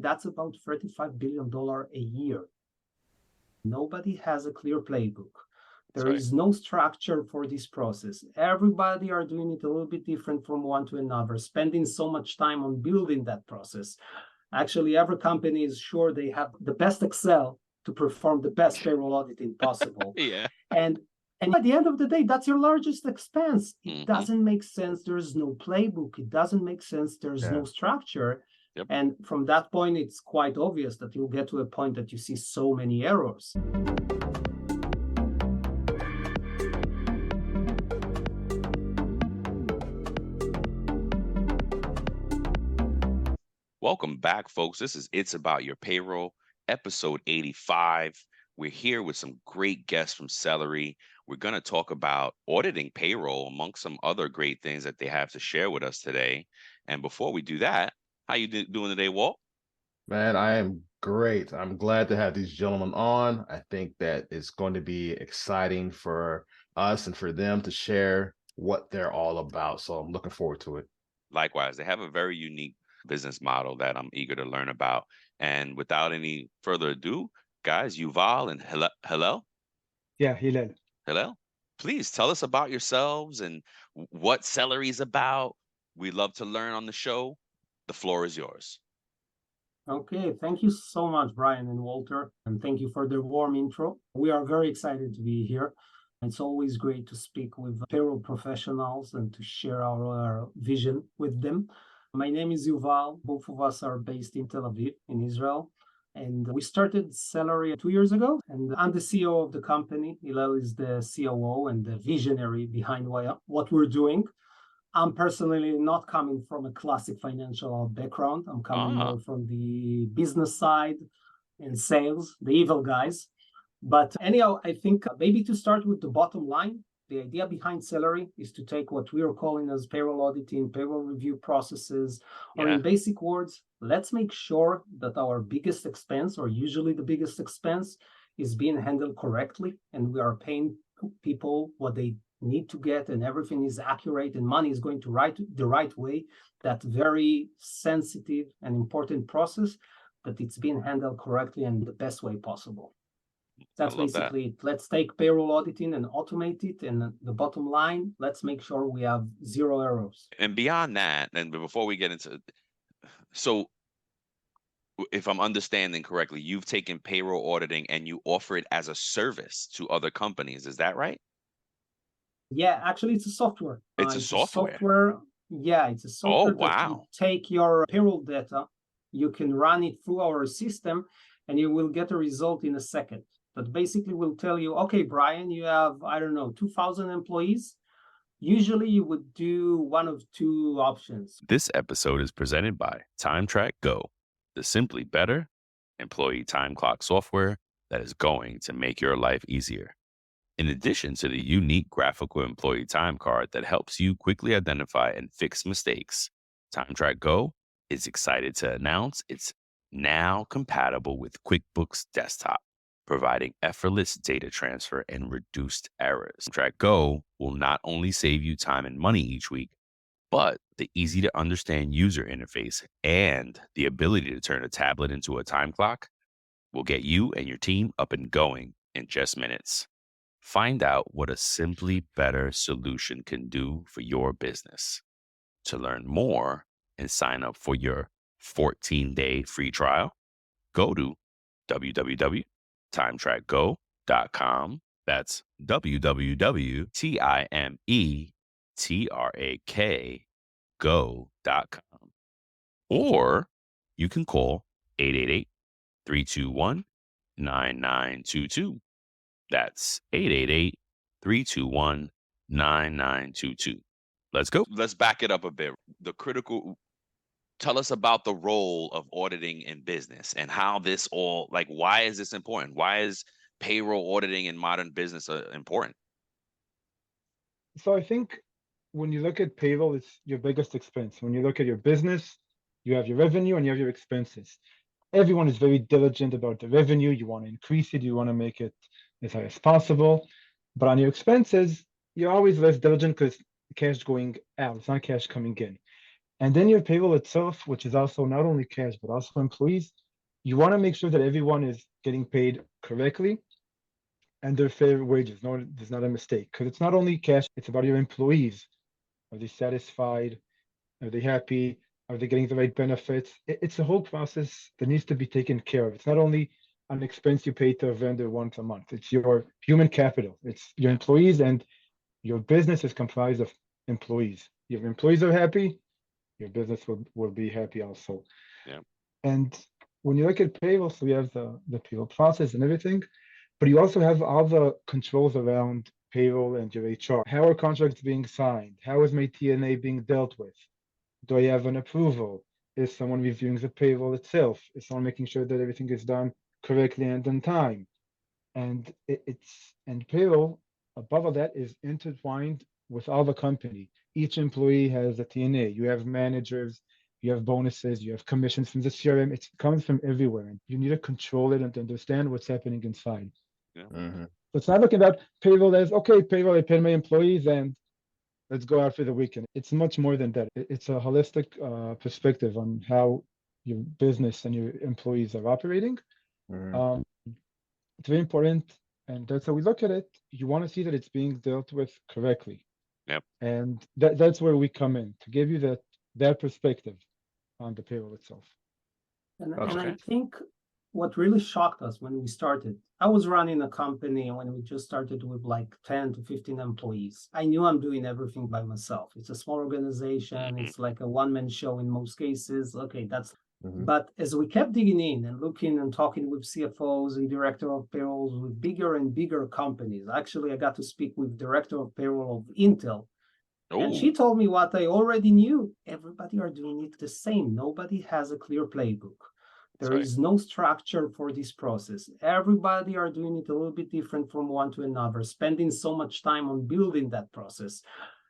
That's about $35 billion a year. Nobody has a clear playbook. There is no structure for this process. Everybody are doing it a little bit different from one to another, spending so much time on building that process. Actually, every company is sure they have the best Excel to perform the best payroll auditing possible. Yeah. And at the end of the day, that's your largest expense. It doesn't make sense. There's no playbook. It doesn't make sense. There's no structure. Yep. And from that point, it's quite obvious that you'll get to a point that you see so many errors. Welcome back, folks. This is It's About Your Payroll, episode 85. We're here with some great guests from Celery. We're going to talk about auditing payroll amongst some other great things that they have to share with us today. And before we do that, how you doing today, Walt? Man, I am great. I'm glad to have these gentlemen on. I think that it's going to be exciting for us and for them to share what they're all about. So I'm looking forward to it. Likewise, they have a very unique business model that I'm eager to learn about. And without any further ado, guys, Yuval and Hillel. Yeah, Hillel. Hillel, please tell us about yourselves and what Celery is about. We love to learn on the show. The floor is yours. Okay, thank you so much, Brian and Walter, and thank you for the warm intro. We are very excited to be here. It's always great to speak with payroll professionals and to share our vision with them. My name is Yuval. Both of us are based in Tel Aviv, in Israel. And we started Celery 2 years ago. And I'm the CEO of the company. Hillel is the COO and the visionary behind what we're doing. I'm personally not coming from a classic financial background. I'm coming more from the business side and sales, the evil guys. But anyhow, I think maybe to start with the bottom line, the idea behind Celery is to take what we are calling as payroll auditing, payroll review processes, or in basic words, let's make sure that our biggest expense, or usually the biggest expense, is being handled correctly, and we are paying people what they need to get, and everything is accurate, and money is going to the right way. That very sensitive and important process, that it's being handled correctly and the best way possible. That's basically it. Let's take payroll auditing and automate it. And the bottom line, let's make sure we have zero errors. And beyond that, and before we get into, so if I'm understanding correctly, you've taken payroll auditing and you offer it as a service to other companies. Is that right? Yeah, actually, it's a software. It's a software. Yeah, it's a software. Oh, wow. That you take your payroll data, you can run it through our system, and you will get a result in a second. That basically will tell you, okay, Brian, you have, 2,000 employees. Usually you would do one of two options. This episode is presented by TimeTrack Go, the simply better employee time clock software that is going to make your life easier. In addition to the unique graphical employee time card that helps you quickly identify and fix mistakes, TimeTrack Go is excited to announce it's now compatible with QuickBooks Desktop, providing effortless data transfer and reduced errors. TimeTrack Go will not only save you time and money each week, but the easy to understand user interface and the ability to turn a tablet into a time clock will get you and your team up and going in just minutes. Find out what a simply better solution can do for your business. To learn more and sign up for your 14-day free trial, go to www.timetrackgo.com. That's www.timetrackgo.com. Or you can call 888-321-9922. That's 888-321-9922. Let's go. Let's back it up a bit. Tell us about the role of auditing in business and how this all, why is this important? Why is payroll auditing in modern business important? So I think when you look at payroll, it's your biggest expense. When you look at your business, you have your revenue and you have your expenses. Everyone is very diligent about the revenue. You want to increase it. You want to make it as high as possible. But on your expenses, you're always less diligent because the cash going out. It's not cash coming in. And then your payroll itself, which is also not only cash, but also employees, you want to make sure that everyone is getting paid correctly and their fair wages. No, there's not a mistake. Because it's not only cash, it's about your employees. Are they satisfied? Are they happy? Are they getting the right benefits? It's a whole process that needs to be taken care of. It's not only an expense you pay to a vendor once a month. It's your human capital. It's your employees, and your business is comprised of employees. If your employees are happy, your business will be happy also. Yeah. And when you look at payroll, so you have the payroll process and everything, but you also have all the controls around payroll and your HR. How are contracts being signed? How is my TNA being dealt with? Do I have an approval? Is someone reviewing the payroll itself? Is someone making sure that everything is done correctly and on time? And and payroll above all that is intertwined with all the company. Each employee has a TNA. You have managers, you have bonuses, you have commissions from the CRM. It comes from everywhere, and you need to control it and to understand what's happening inside. Yeah. Mhm. So it's not looking at payroll as okay, payroll, I pay my employees and let's go out for the weekend. It's much more than that. It's a holistic perspective on how your business and your employees are operating. Mhm. Um, it's very important, and that's how we look at it. You want to see that it's being dealt with correctly. Yep. And that's where we come in to give you that perspective on the payroll itself. And I Okay. think what really shocked us when we started, I was running a company when we just started with like 10 to 15 employees. I knew I'm doing everything by myself. It's a small organization. Mhm. It's like a one-man show in most cases. Okay, that's Mhm. but as we kept digging in and looking and talking with CFOs and director of payrolls with bigger and bigger companies, actually, I got to speak with director of payroll of Intel. And she Oh, told me what I already knew. Everybody are doing it the same. Nobody has a clear playbook. that's There right. is no structure for this process. Everybody are doing it a little bit different from one to another, spending so much time on building that process.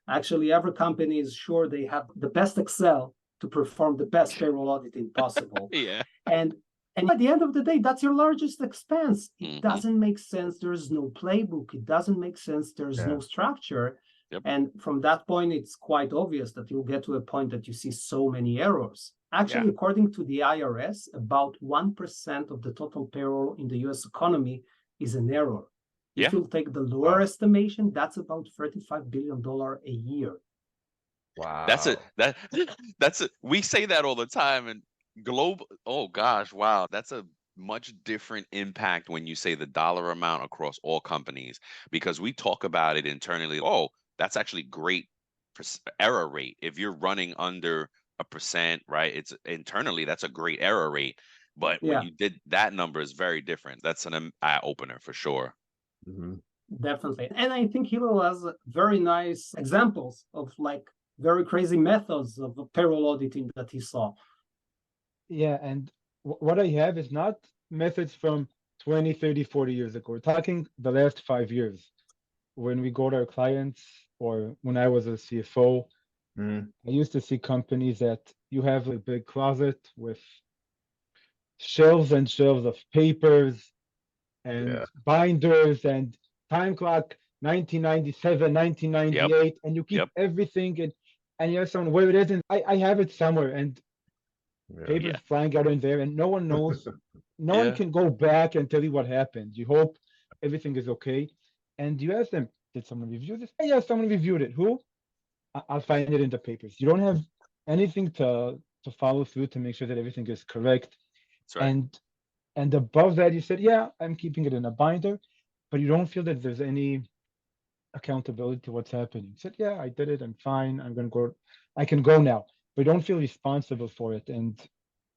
Actually, every company is sure they have the best Excel to perform the best payroll auditing possible. Yeah. And at the end of the day, that's your largest expense. It Mhm. doesn't make sense. There's no playbook. It doesn't make sense. There's Yeah. no structure. Yep. And from that point, it's quite obvious that you'll get to a point that you see so many errors. Actually, Yeah. according to the IRS, about 1% of the total payroll in the US economy is an error. Yeah. If you take the lower Wow. estimation, that's about $35 billion a year. That's Wow. that's a we say that all the time and global. Oh gosh, wow. That's a much different impact when you say the dollar amount across all companies because we talk about it internally. Oh, that's actually great error rate. If you're running under a percent, right? It's internally that's a great error rate. But when Yeah, you did that number is very different. That's an eye opener for sure. Mhm. definitely. And I think Hilo has very nice examples of like very crazy methods of payroll auditing that he saw. Yeah, and what I have is not methods from 20, 30, 40 years ago. We're talking the last 5 years. When we go to our clients, or when I was a CFO, Mhm. I used to see companies that you have a big closet with shelves and shelves of papers and Yeah. binders and time clock 1997, Yep. 1998, and you keep Yep. everything and you have someone where it is, and I have it somewhere, and Yeah. papers Yeah. flying out in there, and no one knows, no one Yeah. can go back and tell you what happened. You hope everything is okay, and you ask them, did someone review this? "Oh, yeah, someone reviewed it. Who? I'll find it in the papers." You don't have anything to follow through to make sure that everything is correct. That's right. And above that, you said, yeah, I'm keeping it in a binder, but you don't feel that there's any accountability to what's happening. You said, yeah, I did it. I'm fine. I'm gonna go. I can go now, but you don't feel responsible for it. And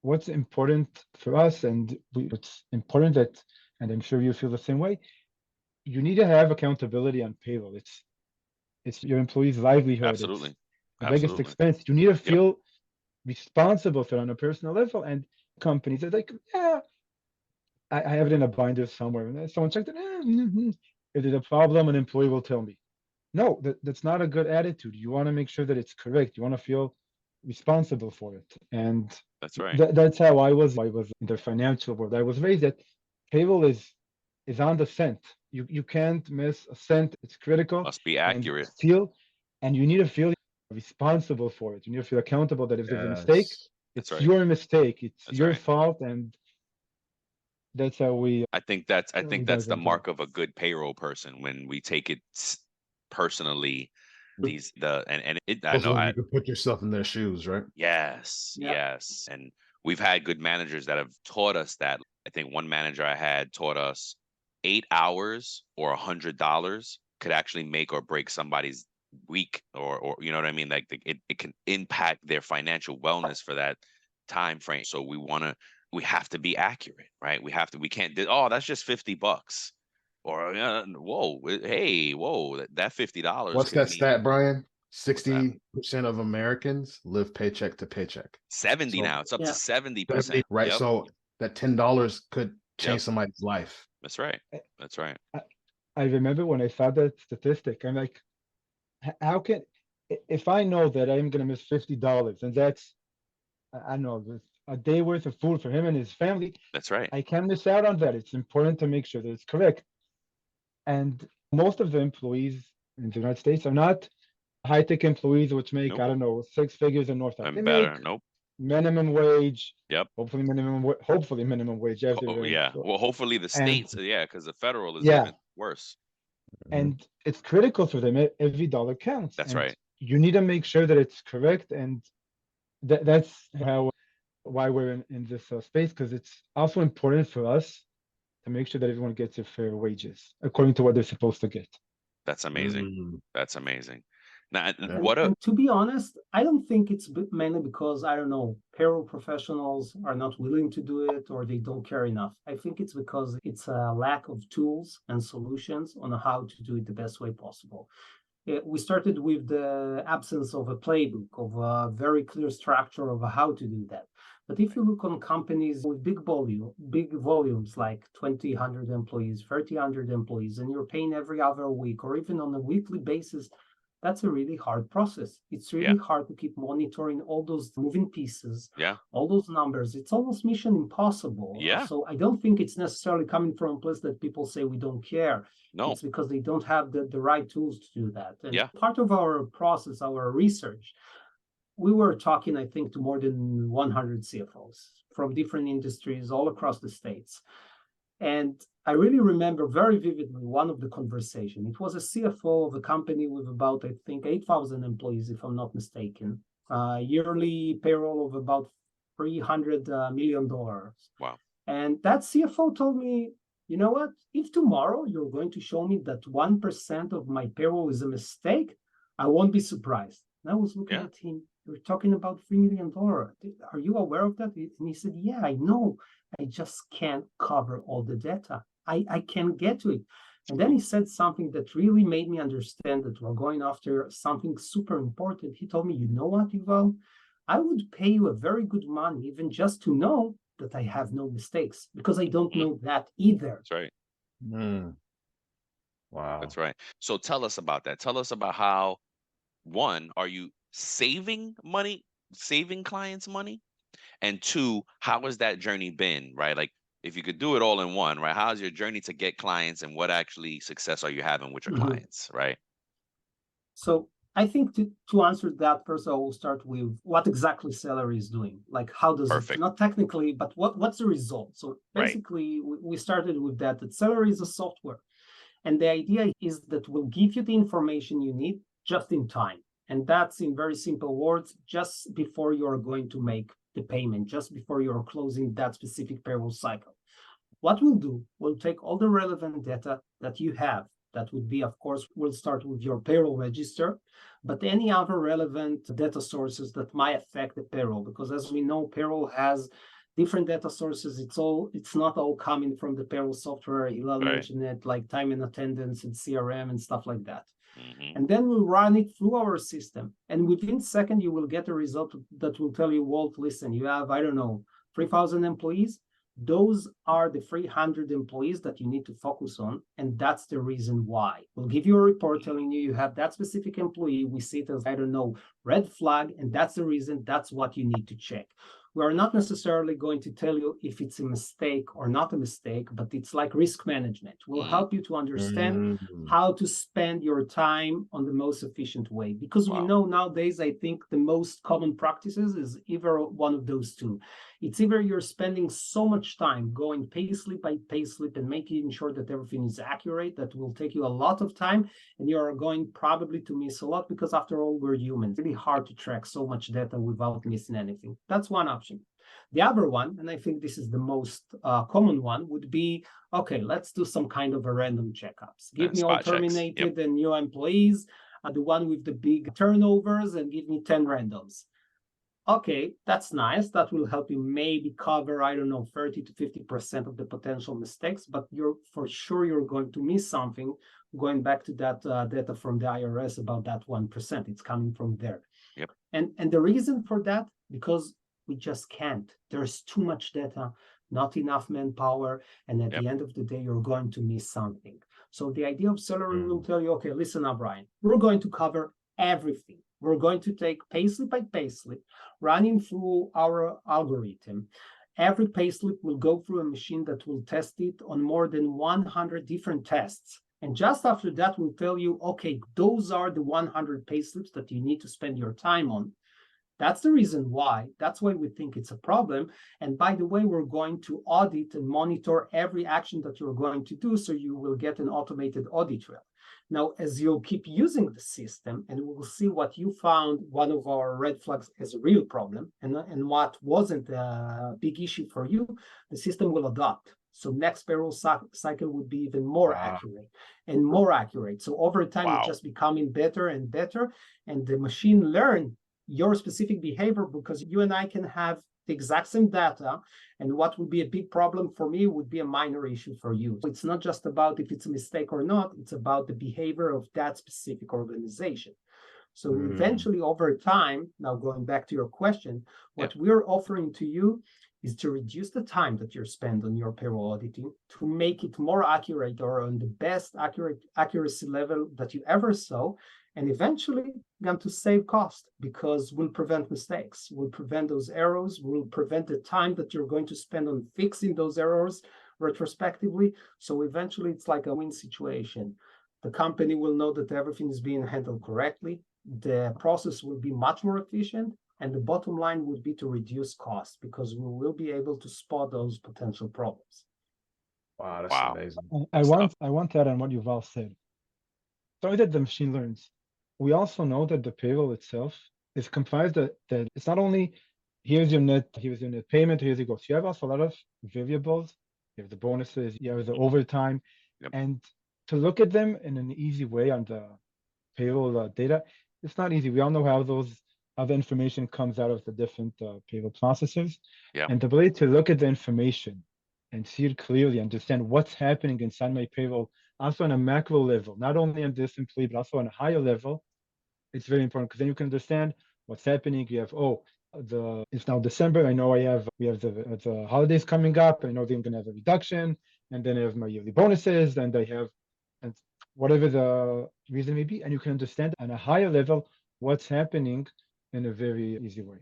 what's important for us, and it's important that, and I'm sure you feel the same way, you need to have accountability on payroll. It's your employee's livelihood. It's Absolutely. the biggest Absolutely. expense. You need to Yep. feel responsible for it on a personal level. And companies are like, yeah, I have it in a binder somewhere. And then someone checked it. If there's a problem, an employee will tell me. No, that's not a good attitude. You want to make sure that it's correct. You want to feel responsible for it. And That's right. that's how I was in the financial world. I was raised that payroll is on the cent. You can't miss a cent. It's critical. Must be And accurate. feel, and you need to feel responsible for it. You need to feel accountable that if there's a mistake, Yes. it's right. your mistake, it's That's your right. fault, and that's how we I think that's we the dive into mark it. of a good payroll person when we take it personally. And it, I Also, know when I you can put yourself in their shoes, right? yes, Yeah. yes. And we've had good managers that have taught us that. I think one manager I had taught us 8 hours or $100 could actually make or break somebody's week, or you know what I mean? Like it can impact their financial wellness for that time frame. So we have to be accurate, right? We can't oh, that's just $50. Or whoa, hey, whoa, that $50 What's could that mean stat, Brian? what's that? 60% of Americans live paycheck to paycheck. 70 So now. It's up to Yeah. 70%. right? Yep. So that $10 could Yep. change somebody's life. That's right. I, That's right. I remember when I saw that statistic, I'm like, how can if I know that I'm gonna miss $50 and that's I don't know a day worth of food for him and his family, That's right. I can't miss out on that. It's important to make sure that it's correct. And most of the employees in the United States are not high-tech employees which make, Nope. I don't know, six figures and north of. They And better. make Nope. minimum wage, Yep. hopefully minimum wage after Oh, yeah. Well, hopefully the and states, yeah, because the federal is yeah, even worse. Mhm. and it's critical for them. Every dollar counts, That's and right. you need to make sure that it's correct. And that's how why we're in this space, because it's also important for us to make sure that everyone gets their fair wages according to what they're supposed to get. That's amazing. Mm, That's amazing. Now, yeah. And, what a and to be honest, I don't think it's mainly because, I don't know, payroll professionals are not willing to do it or they don't care enough. I think it's because it's a lack of tools and solutions on how to do it the best way possible. We started with the absence of a playbook, of a very clear structure of how to do that. But if you look on companies with big volumes like 2,000 employees, 3,000 employees, and you're paying every other week or even on a weekly basis, that's a really hard process. It's yeah, really hard to keep monitoring all those moving pieces, yeah, all those numbers. It's almost mission impossible. yeah. So I don't think it's necessarily coming from a place that people say we don't care. No, It's because they don't have the right tools to do that. And yeah, part of our process, our research, we were talking, I think, to more than 100 CFOs from different industries all across the States. And I really remember very vividly one of the conversation. It was a CFO of a company with about, I think, 8,000 employees, if I'm not mistaken, yearly payroll of about $300 million. wow, And that CFO told me, you know what? If tomorrow you're going to show me that 1% of my payroll is a mistake, I won't be surprised. And I was looking yeah, at him, you're talking about $3 million. Are you aware of that? And he said, yeah, I know. I just can't cover all the data. I can't get to it. And then he said something that really made me understand that we're going after something super important. He told me, you know what, Yuval? I would pay you a very good money even just to know that I have no mistakes, because I don't mhm, know that either. that's right. Mm, wow. That's right. So tell us about that. Tell us about how, one, are you saving money, saving clients money? And two, how has that journey been, right? Like if you could do it all in one, right? How's your journey to get clients and what actually success are you having with your Mhm. clients, right? So I think to answer that first, I will start with what exactly Celery is doing. Like, how does it, Perfect. not technically, but what's the result? So Right. basically, we started with that Celery is a software. And the idea is that we'll give you the information you need just in time. And that's in very simple words, just before you're going to make the payment, just before you're closing that specific payroll cycle. What we'll do, we'll take all the relevant data that you have. That would be, of course, we'll start with your payroll register, but any other relevant data sources that might affect the payroll, because as we know, payroll has different data sources. It's not all coming from the payroll software. Hilal Right. mentioned it, like time and attendance and CRM and stuff like that. Hmm. And then we'll run it through our system. And within seconds, you will get a result that will tell you, Walt, listen, you have, I don't know, 3,000 employees. Those are the 300 employees that you need to focus on. And that's the reason why. We'll give you a report telling you have that specific employee. We see it as, I don't know, red flag. And that's the reason, that's what you need to check. We are not necessarily going to tell you if it's a mistake or not a mistake, but it's like risk management. We'll help you to understand how to spend your time on the most efficient way. Because we know nowadays, I think the most common practices is either one of those two. It's either you're spending so much time going payslip by payslip and making sure that everything is accurate, that will take you a lot of time, and you are going probably to miss a lot because after all, we're humans. It's really hard to track so much data without missing anything. That's one option. The other one, and I think this is the most common one, would be, okay, let's do some kind of a random checkups. Give me all terminated and new employees, the one with the big turnovers, and give me 10 randoms. Okay, that's nice. That will help you maybe cover, I don't know, 30 to 50% of the potential mistakes, but you're for sure you're going to miss something. Going back to that data from the IRS about that 1%, it's coming from there. And the reason for that, because we just can't. There's too much data, not enough manpower, and at the end of the day, you're going to miss something. So the idea of Celery will tell you, okay, listen up, Brian, we're going to cover everything. We're going to take payslip by payslip, running through our algorithm. Every payslip will go through a machine that will test it on more than 100 different tests. And just after that, we'll tell you, okay, those are the 100 payslips that you need to spend your time on. That's the reason why. That's why we think it's a problem. And by the way, we're going to audit and monitor every action that you're going to do, so you will get an automated audit trail. Now, as you'll keep using the system, and we'll see what you found one of our red flags as a real problem, and what wasn't a big issue for you, the system will adopt. So next payroll cycle would be even more accurate and more accurate. So over time, it's just becoming better and better, and the machine learn your specific behavior, because you and I can have the exact same data, and what would be a big problem for me would be a minor issue for you. So it's not just about if it's a mistake or not, it's about the behavior of that specific organization. So eventually over time, now going back to your question, what we're offering to you is to reduce the time that you spend on your payroll auditing, to make it more accurate or on the best accuracy level that you ever saw, and eventually going to save cost, because we'll prevent mistakes, we'll prevent those errors, we'll prevent the time that you're going to spend on fixing those errors retrospectively. So eventually it's like a win situation. The company will know that everything is being handled correctly, the process will be much more efficient, and the bottom line would be to reduce costs, because we will be able to spot those potential problems. Wow, that's amazing. I want to add on what Yuval said. Sorry that the machine learns. We also know that the payroll itself is comprised that it's not only here's your net payment, here's your gross. You have also a lot of variables. You have the bonuses, you have the overtime, and to look at them in an easy way on the payroll data, it's not easy. We all know how the information comes out of the different payroll processors, and the ability to look at the information and see it clearly, understand what's happening inside my payroll, also on a macro level, not only on this employee, but also on a higher level. It's very important, because then you can understand what's happening. You have, it's now December. I know we have the holidays coming up. I know they're going to have a reduction, and then I have my yearly bonuses, and I have, and whatever the reason may be, and you can understand on a higher level what's happening in a very easy way.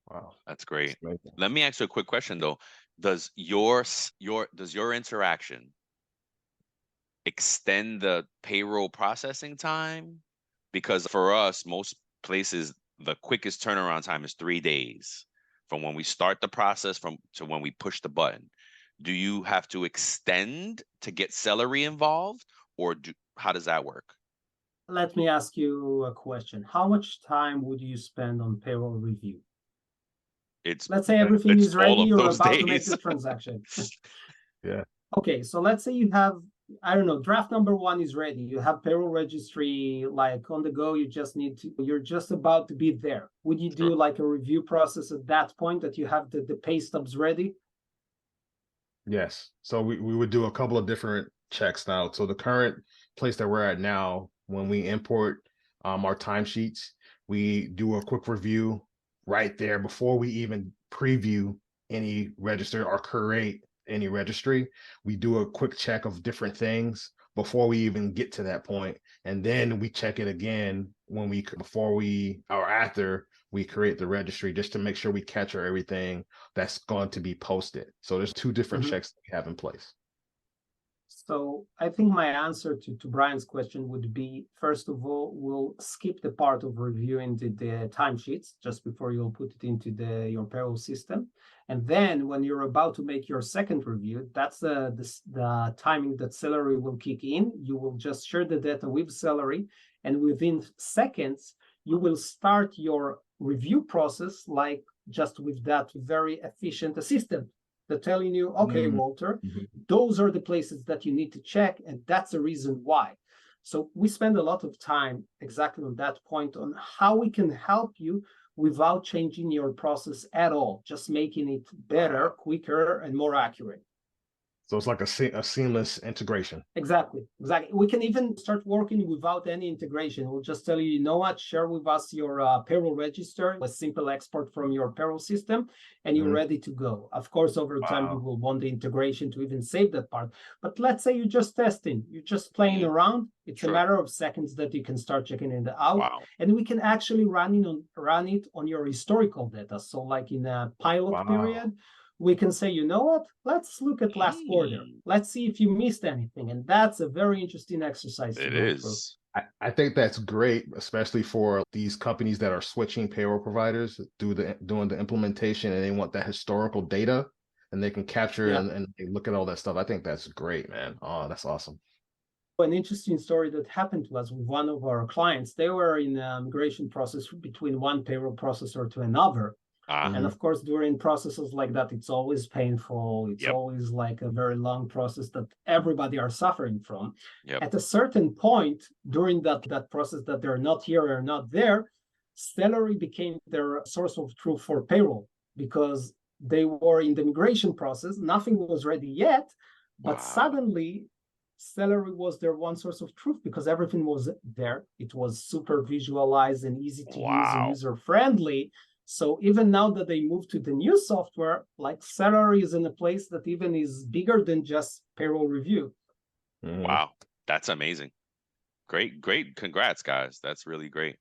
Wow, that's great. Let me ask you a quick question though. Does your interaction extend the payroll processing time? Because for us, most places, the quickest turnaround time is 3 days from when we start the process to when we push the button. Do you have to extend to get Celery involved, or how does that work? Let me ask you a question. How much time would you spend on payroll review? Let's say everything is ready, you're about to make the transaction. Okay, so let's say you have, I don't know, draft number 1 is ready. You have payroll registry like on the go. You're just about to be there. Would you do like a review process at that point that you have the pay stubs ready? Yes. So we would do a couple of different checks now. So the current place that we're at now, when we import our timesheets, we do a quick review right there before we even preview any register or create any registry. We do a quick check of different things before we even get to that point, and then we check it again after we create the registry just to make sure we capture everything that's going to be posted. So there's two different Mhm. checks that we have in place. So I think my answer to Brian's question would be, first of all, we'll skip the part of reviewing the timesheets just before you'll put it into your payroll system. And then when you're about to make your second review, that's the timing that Celery will kick in. You will just share the data with Celery, and within seconds, you will start your review process like just with that very efficient assistant. They're telling you, okay, Walter, those are the places that you need to check, and that's the reason why. So we spend a lot of time exactly on that point on how we can help you without changing your process at all, just making it better, quicker, and more accurate. So it's like a seamless integration. Exactly. We can even start working without any integration. We'll just tell you, you know what, share with us your payroll register, a simple export from your payroll system, and you're ready to go. Of course, over time, you will want the integration to even save that part. But let's say you're just testing, you're just playing around. It's a matter of seconds that you can start checking it out. And we can actually run it on your historical data. So like in a pilot period, we can say, you know what, let's look at last quarter. Let's see if you missed anything. And that's a very interesting exercise to go through. I think that's great, especially for these companies that are switching payroll providers, doing the implementation, and they want that historical data, and they can capture and they look at all that stuff. I think that's great, man. Oh, that's awesome. An interesting story that happened to us with one of our clients. They were in a migration process between one payroll processor to another. And of course, during processes like that, it's always painful. It's always like a very long process that everybody are suffering from. At a certain point during that process that they're not here or not there, Celery became their source of truth for payroll because they were in the migration process. Nothing was ready yet, but suddenly Celery was their one source of truth because everything was there. It was super visualized and easy to use and user-friendly. So even now that they moved to the new software, like Celery is in a place that even is bigger than just payroll review. Wow, that's amazing. Great. Congrats, guys. That's really great.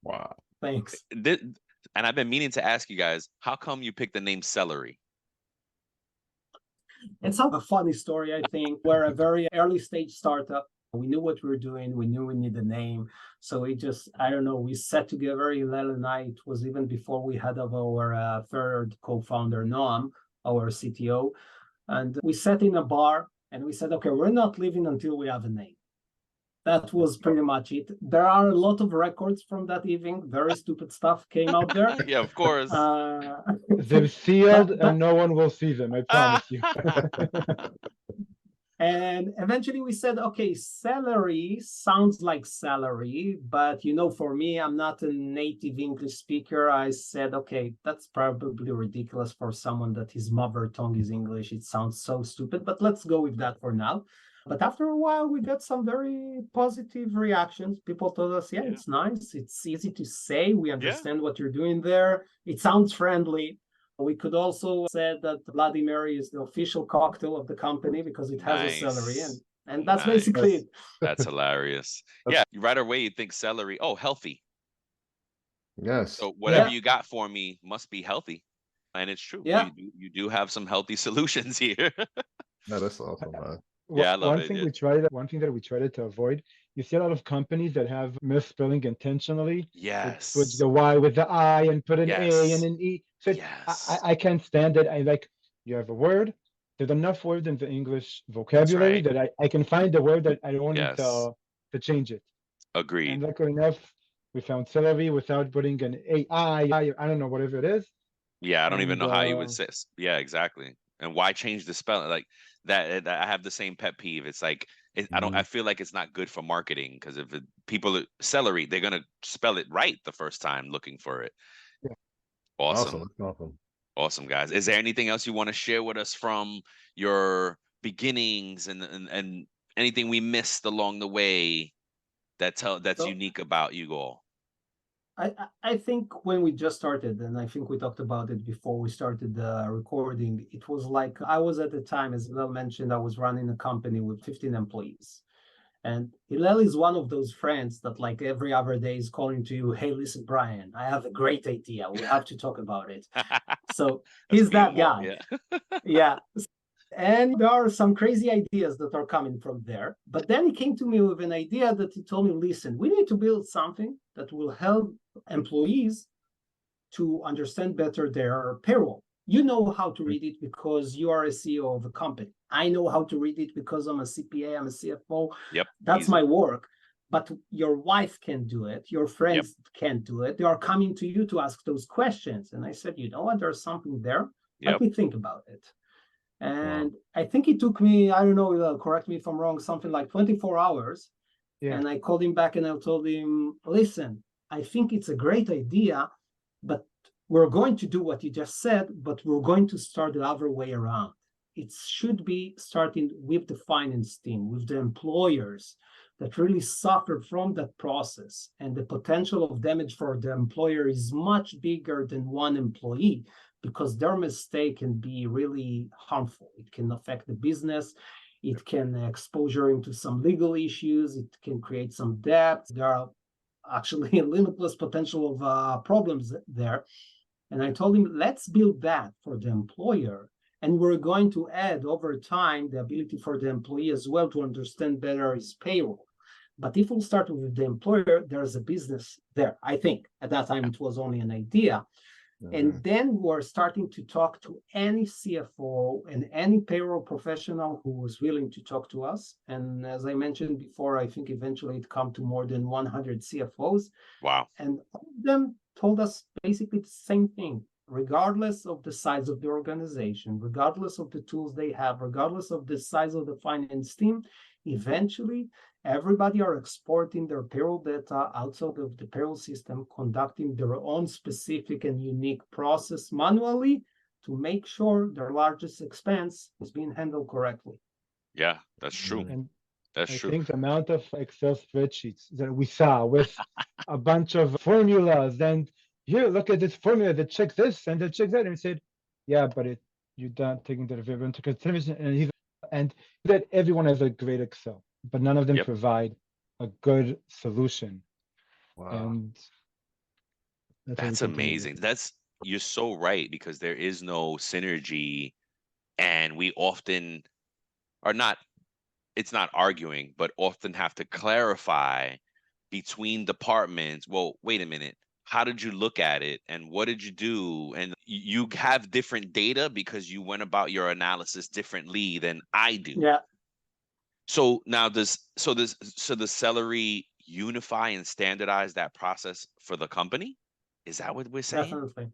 Wow. Thanks. And I've been meaning to ask you guys, how come you picked the name Celery? It's a funny story, I think. We're a very early stage startup. We knew what we were doing. We knew we needed a name. So we just, I don't know, we sat together, Hillel and I. It was even before we had our third co-founder, Noam, our CTO. And we sat in a bar and we said, okay, we're not leaving until we have a name. That was pretty much it. There are a lot of records from that evening. Very stupid stuff came out there. Yeah, of course. They're sealed and no one will see them, I promise you. And eventually we said, okay, Celery sounds like salary, but for me, I'm not a native English speaker. I said, okay, that's probably ridiculous for someone that his mother tongue is English. It sounds so stupid, but let's go with that for now. But after a while, we got some very positive reactions. People told us, it's nice. It's easy to say. We understand what you're doing there. It sounds friendly. We could also say that Bloody Mary is the official cocktail of the company because it has a celery, and that's basically it. That's hilarious. Right away you think celery. Oh, healthy. Yes. So whatever you got for me must be healthy, and it's true. Yeah, you do have some healthy solutions here. No, that's awesome, man. I love one it. thing that we tried to avoid. You see a lot of companies that have misspelling intentionally. Yes. Put the Y with the I and put an A and an E. So I can't stand it. I like, you have a word. There's enough words in the English vocabulary that I can find the word that I don't need to change it. Agreed. And luckily enough, we found celery without putting an AI. I don't know, whatever it is. Yeah, I don't even know how you would say. Yeah, exactly. And why change the spelling? Like that I have the same pet peeve. It's like I feel like it's not good for marketing because if people celery, they're gonna spell it right the first time looking for it. Yeah. Awesome. Awesome, guys. Is there anything else you want to share with us from your beginnings and anything we missed along the way that's unique about you all? I think when we just started, and I think we talked about it before we started the recording, it was like I was at the time, as Well mentioned, I was running a company with 15 employees. And Hillel is one of those friends that like every other day is calling to you, hey, listen, Brian, I have a great idea. We have to talk about it. So That's he's me and that Walt, guy. yeah. Yeah. And there are some crazy ideas that are coming from there. But then he came to me with an idea that he told me, listen, we need to build something that will help employees to understand better their payroll. You know how to read it because you are a CEO of a company. I know how to read it because I'm a CPA, I'm a CFO. Yep. That's easy. my work. But your wife can do it. Your friends can't do it. They are coming to you to ask those questions. And I said, you know what? There's something there. Let Yep. me think about it. And Wow. I think it took me, I don't know, correct me if I'm wrong, something like 24 hours. Yeah. And I called him back and I told him, listen, I think it's a great idea, but we're going to do what you just said, but we're going to start the other way around. It should be starting with the finance team, with the employers that really suffer from that process. And the potential of damage for the employer is much bigger than one employee because their mistake can be really harmful. It can affect the business. It can exposure into some legal issues. It can create some debt. There are actually a limitless potential of problems there. And I told him, let's build that for the employer. And we're going to add over time the ability for the employee as well to understand better his payroll. But if we'll start with the employer, there's a business there. I think at that time it was only an idea. And then we're starting to talk to any CFO and any payroll professional who was willing to talk to us. And as I mentioned before, I think eventually it come to more than 100 CFOs. Wow. And all of them told us basically the same thing, regardless of the size of the organization, regardless of the tools they have, regardless of the size of the finance team, eventually everybody are exporting their payroll data outside of the payroll system, conducting their own specific and unique process manually to make sure their largest expense is being handled correctly. Yeah, that's true. And That's I true. think the amount of Excel spreadsheets that we saw with a bunch of formulas and here, look at this formula that checks this and that checks that. And we said, yeah, but you're not taking that into consideration. And that everyone has a great Excel, but none of them Yep. provide a good solution. Wow. And that's what we That's continue amazing. with. You're so right because there is no synergy and we often are not, it's not arguing, but often have to clarify between departments. Well, wait a minute. How did you look at it and what did you do? And you have different data because you went about your analysis differently than I do. Yeah, So now does Celery unify and standardize that process for the company? Is that what we're saying? definitely.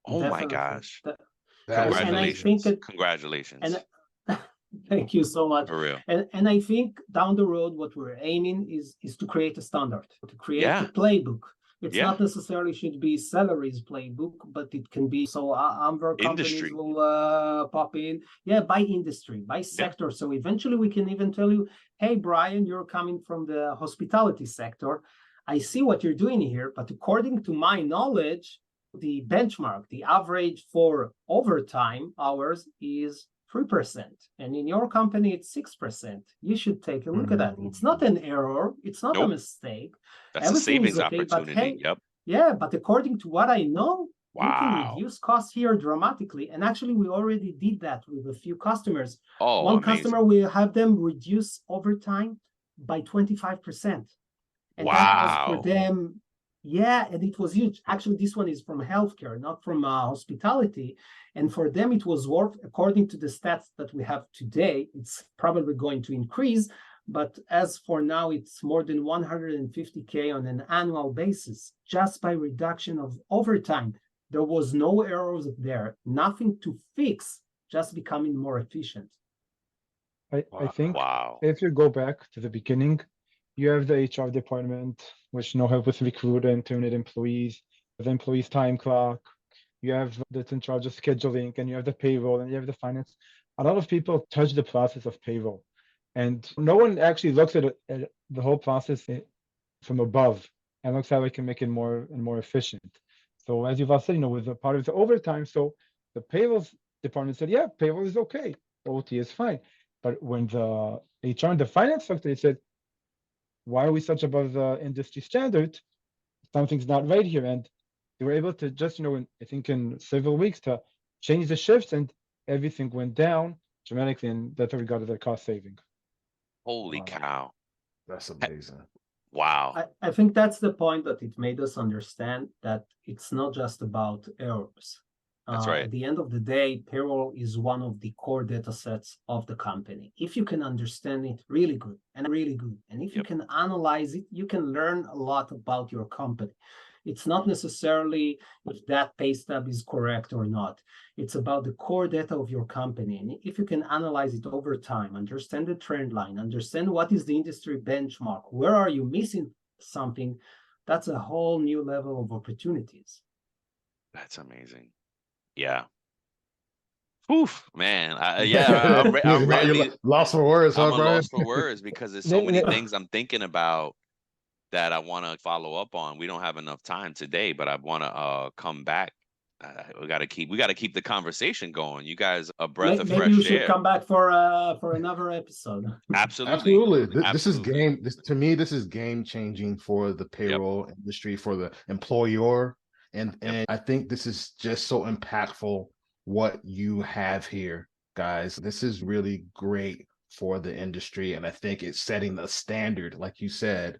Oh my Definitely. gosh. That's And I amazing. think it, Congratulations. and thank you so much. For real. And I think down the road, what we're aiming is to create a standard, to create Yeah. a playbook. It's Yeah. not necessarily should be Celery's playbook, but it can be so other companies Industry. will pop in. Yeah, by industry, by sector. So eventually we can even tell you, hey, Brian, you're coming from the hospitality sector. I see what you're doing here, but according to my knowledge, the benchmark, the average for overtime hours is 3%. And in your company, it's 6%. You should take a look at that. It's not an error. It's not a Nope. mistake. That's a Everything is savings okay. But opportunity. hey, Yep. yeah, but according to what I know, you can Wow. reduce costs here dramatically. And actually, we already did that with a few customers. Oh, One amazing. customer, we have them reduce overtime by 25%. And that was for Wow. them. Yeah, and it was huge. Actually, this one is from healthcare, not from hospitality. And for them, it was worth, according to the stats that we have today, it's probably going to increase. But as for now, it's more than 150K on an annual basis, just by reduction of overtime. There was no errors there, nothing to fix, just becoming more efficient. I think Wow. if you go back to the beginning, you have the HR department, which know help with recruit and terminate employees, the employees' time clock. You have that's in charge of scheduling, and you have the payroll, and you have the finance. A lot of people touch the process of payroll, and no one actually looks at the whole process from above and looks how it can make it more and more efficient. So as you've all said, with a part of the overtime, so the payroll department said, yeah, payroll is okay, OT is fine. But when the HR and the finance looked, they said, why are we such above the industry standard? Something's not right here. And they were able to just, I think in several weeks to change the shifts, and everything went down dramatically. And that's how we got to the cost saving. Holy Wow. cow. That's amazing. Wow. I think that's the point that it made us understand that it's not just about errors. That's right. At the end of the day, payroll is one of the core data sets of the company. If you can understand it really good, and if you Yep. can analyze it, you can learn a lot about your company. It's not necessarily if that pay stub is correct or not. It's about the core data of your company. And if you can analyze it over time, understand the trend line, understand what is the industry benchmark, where are you missing something, that's a whole new level of opportunities. That's amazing. Yeah. Oof, man. I'm really lost for words, huh, I'm a Brian? loss for words because there's so many things I'm thinking about that I want to follow up on. We don't have enough time today, but I want to come back. We got to keep the conversation going. You guys, a breath of Maybe fresh you should air. come back for another episode. Absolutely. This is to me, this is game changing for the payroll industry, for the employer. And I think this is just so impactful what you have here, guys. This is really great for the industry. And I think it's setting a standard, like you said,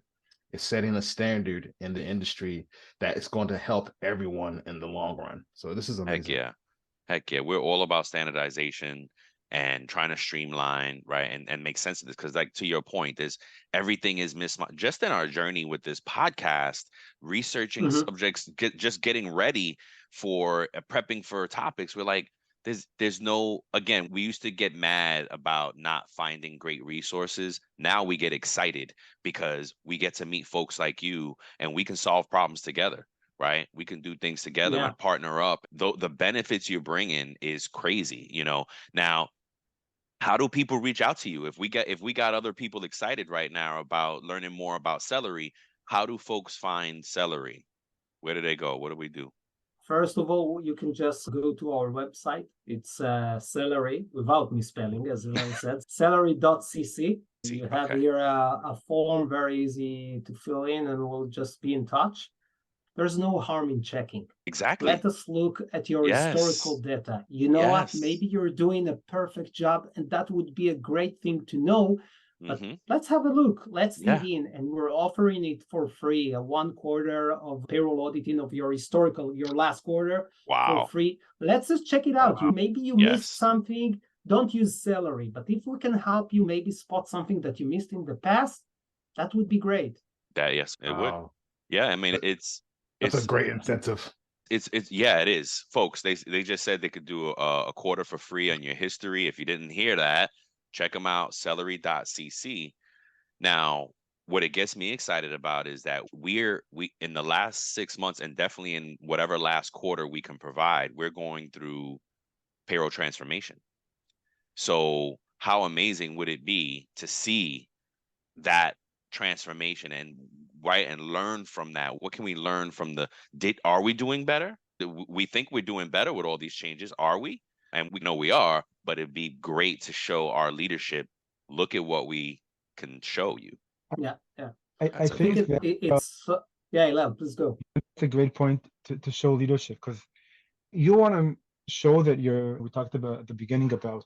it's setting a standard in the industry that is going to help everyone in the long run. So this is amazing. Heck yeah. We're all about standardization and trying to streamline, right? And make sense of this. Because like to your point, is everything is just in our journey with this podcast, researching subjects, just getting ready for prepping for topics. We're like, there's no, again, we used to get mad about not finding great resources. Now we get excited because we get to meet folks like you and we can solve problems together, right? We can do things together and partner up. The benefits you're bringing is crazy, Now, how do people reach out to you? If we got other people excited right now about learning more about Celery, how do folks find Celery? Where do they go? What do we do? First of all, you can just go to our website. It's Celery, without misspelling, as I said, celery.cc. You have here a form, very easy to fill in, and we'll just be in touch. There's no harm in checking. Exactly. Let us look at your historical data. You know what? Maybe you're doing a perfect job, and that would be a great thing to know. But let's have a look. Let's dig in. And we're offering it for free, a 1 quarter of payroll auditing of your last quarter for free. Let's just check it out. Maybe you missed something. Don't use Celery. But if we can help you maybe spot something that you missed in the past, that would be great. It would. Yeah, I mean, it's a great incentive. It is, folks. They just said they could do a quarter for free on your history. If you didn't hear that, check them out, celery.cc. Now, what it gets me excited about is that we in the last 6 months, and definitely in whatever last quarter we can provide, we're going through payroll transformation. So how amazing would it be to see that transformation and learn from that? What can we learn from are we doing better? We think we're doing better with all these changes. Are we? And we know we are, but it'd be great to show our leadership, look at what we can show you. Yeah. I think it's Elad, please go. It's a great point to show leadership, because you want to show that we talked about at the beginning about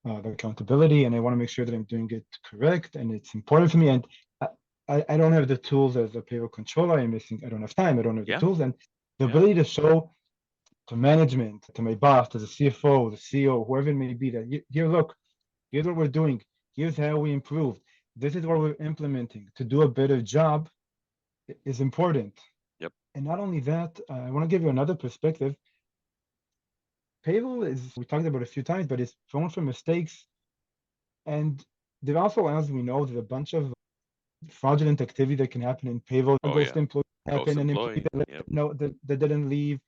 the accountability, and I want to make sure that I'm doing it correct, and it's important for me. And I don't have the tools as a payroll controller. I don't have time. I don't have the tools, and the ability to show to management, to my boss, to the CFO, the CEO, whoever it may be, that here's what we're doing. Here's how we improved. This is what we're implementing to do a better job is important. Yep. And not only that, I want to give you another perspective. Payroll we talked about a few times, but it's prone for mistakes. And there also, as we know, there's a bunch of fraudulent activity that can happen in payroll. Ghost employees happen, and employees that didn't leave.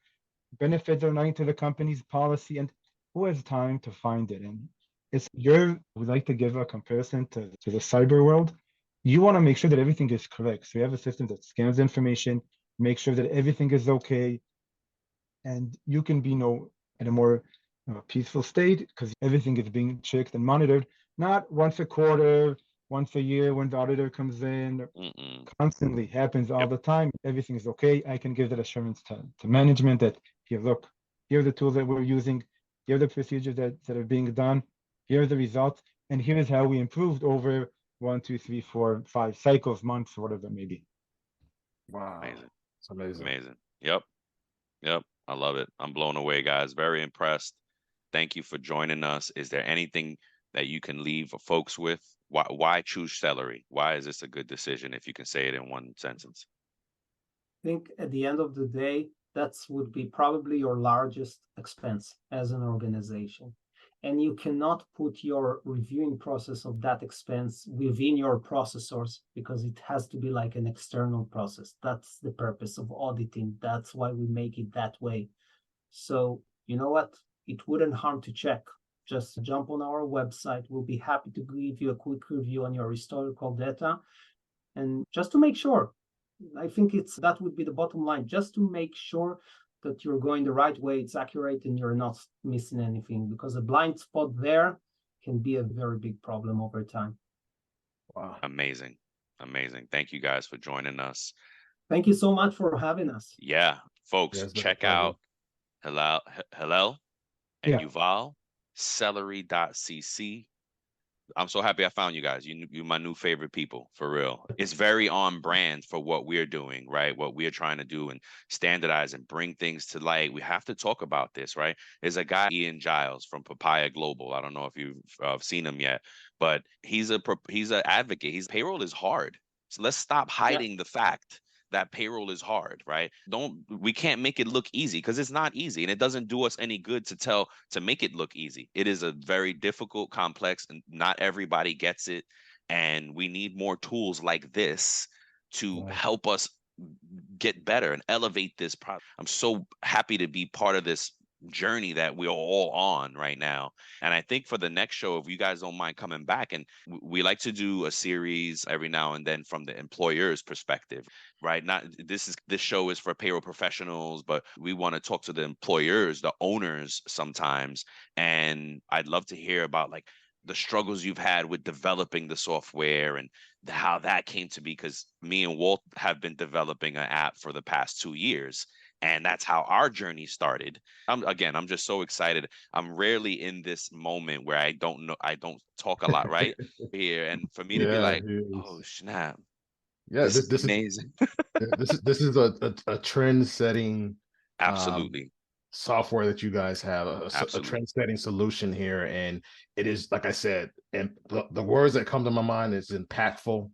Benefits are not to the company's policy, and who has time to find it? And we like to give a comparison to the cyber world. You want to make sure that everything is correct. So you have a system that scans information, make sure that everything is okay, and you can be in a more peaceful state because everything is being checked and monitored, not once a quarter, once a year when the auditor comes in. Mm-mm. Constantly happens all Yep. the time. Everything is okay. I can give that assurance to management that here, look, here are the tools that we're using, here are the procedures that are being done, here are the results, and here's how we improved over 1, 2, 3, 4, 5 cycles, months, or whatever it may be. Wow. Amazing. It's amazing. Amazing. Yep. Yep. I love it. I'm blown away, guys. Very impressed. Thank you for joining us. Is there anything that you can leave folks with? Why choose Celery? Why is this a good decision if you can say it in one sentence? I think at the end of the day, that would be probably your largest expense as an organization. And you cannot put your reviewing process of that expense within your processors because it has to be like an external process. That's the purpose of auditing. That's why we make it that way. So, you know what? It wouldn't harm to check. Just jump on our website. We'll be happy to give you a quick review on your historical data. And just to make sure, I think that would be the bottom line, just to make sure that you're going the right way, it's accurate, and you're not missing anything, because a blind spot there can be a very big problem over time. Wow. Amazing. Amazing. Thank you guys for joining us. Thank you so much for having us. Yeah, folks, Yeah, it's been a check pleasure. out Hillel and Yeah. Yuval, celery.cc. I'm so happy I found you guys. You're my new favorite people, for real. It's very on brand for what we're doing, right? What we're trying to do and standardize and bring things to light. We have to talk about this, right? There's a guy, Ian Giles from Papaya Global. I don't know if you've seen him yet, but he's an advocate. Payroll is hard. So let's stop hiding the fact that payroll is hard, right? We can't make it look easy because it's not easy, and it doesn't do us any good to make it look easy. It is a very difficult, complex, and not everybody gets it. And we need more tools like this to help us get better and elevate this product. I'm so happy to be part of this journey that we're all on right now. And I think for the next show, if you guys don't mind coming back, and we like to do a series every now and then from the employer's perspective, right? Not this show is for payroll professionals, but we want to talk to the employers, the owners sometimes. And I'd love to hear about like the struggles you've had with developing the software and how that came to be, because me and Walt have been developing an app for the past 2 years. And that's how our journey started. I'm just so excited. I'm rarely in this moment where I don't talk a lot, right? Here. And for me to be like, oh snap. Yeah, This is amazing. this is a trend setting Absolutely. software that you guys have, a Absolutely. trend setting solution here. And it is, like I said, and the words that come to my mind is impactful,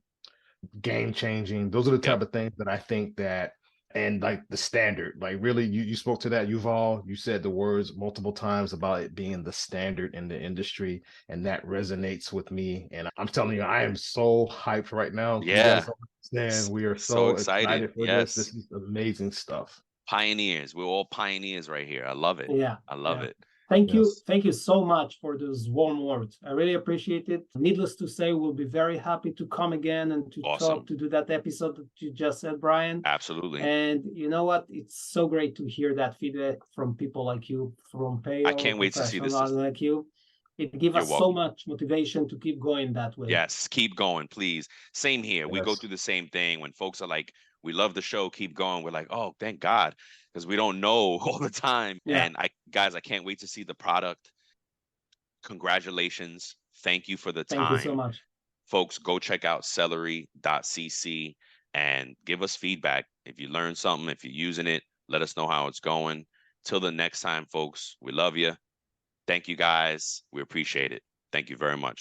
game changing. Those are the type of things that I think that, and like the standard, like really you spoke to that, Yuval. You said the words multiple times about it being the standard in the industry, and that resonates with me. And I'm telling you, I am so hyped right now. You guys don't understand. We are So so excited. excited for this. This is amazing stuff. Pioneers. We're all pioneers right here. I love it. Yeah. I love it. Thank you. Thank you so much for those warm words. I really appreciate it. Needless to say, we'll be very happy to come again and to talk, to do that episode that you just said, Brian. Absolutely. And you know what? It's so great to hear that feedback from people like you, from payroll I can't wait to see this. Like you. It gives us so much motivation to keep going that way. Yes, keep going, please. Same here. We go through the same thing when folks are like, we love the show, keep going. We're like, oh, thank God, because we don't know all the time. And I can't wait to see the product. Congratulations. Thank you for the time. Thank you so much. Folks, go check out celery.cc and give us feedback. If you learn something, if you're using it, let us know how it's going. Till the next time, folks, we love you. Thank you, guys. We appreciate it. Thank you very much.